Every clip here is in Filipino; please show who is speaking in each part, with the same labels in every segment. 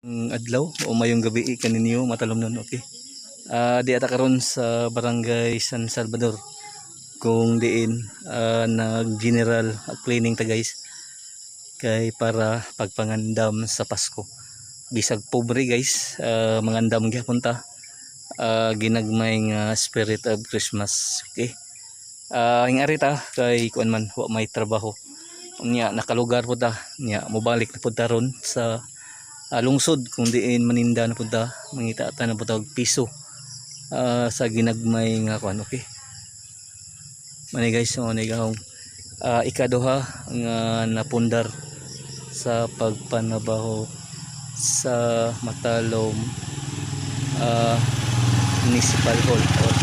Speaker 1: Adlaw o mayong gabi kaninyo matalom nun, okay. Di ata karon sa barangay San Salvador kung diin nag general cleaning ta guys kay para pagpangandam sa Pasko. Bisag pobre guys, mangandam gyapon ta, ginagmay nga spirit of Christmas, okay. Ingari ta kay kuan man wa may trabaho unya nakalugar po ta nya mobalik na po ta ron sa lungsod kung diin maninda na punta mangita ta na punta og piso sa ginagmay nga kuan, okay. Mani guys, so ni gahong ikaduha nga napundar sa pagpanabaho sa Matalom Municipal Hall or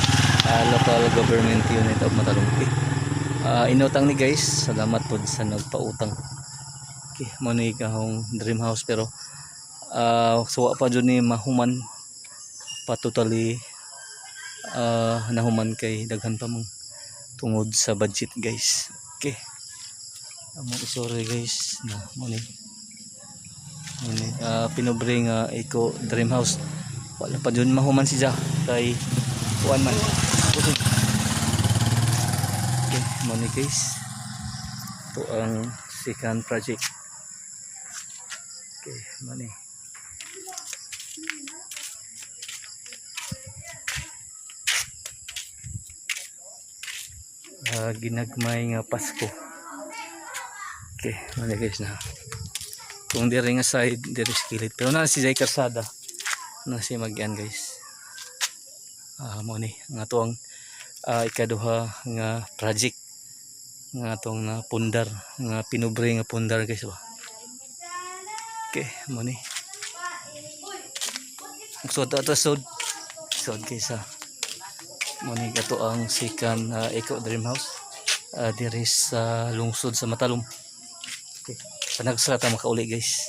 Speaker 1: Local Government Unit of Matalom, okay. Inutang ni guys, salamat po sa nagpautang, okay. Mani gahong dream house pero suwa pa dyan ni mahuman pa totally nahuman kay daghan pa mong tungod sa budget guys, okay. Sorry guys na muni pinobre nga iko dream house wala pa dyan mahuman siya kay kuan man, okay. Muni guys, ito ang second project, okay. Muni ginagmay nga Pasko, okay. Mali guys na kung diri nga side diri skillet pero na si Jay Karsada na si magyan guys. Mo ni nga tuang ikaduha nga project nga tong na pundar nga pinubre nga pundar guys ba, okay. Mo ni sud guys mo ni gato ang second Eco Dream House diri sa lungsod sa Matalom, okay. Panagsara ta makauli guys,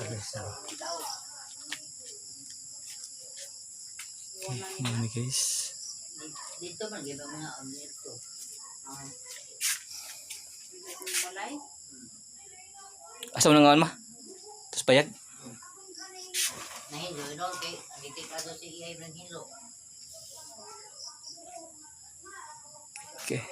Speaker 1: okay. Ini guys
Speaker 2: dito man gyud mga omnet ko.
Speaker 1: Asa na ngawan ma? Tapos payag?
Speaker 2: Nahilo doon kay agitik ato si iyay ng hilo.
Speaker 1: Okay.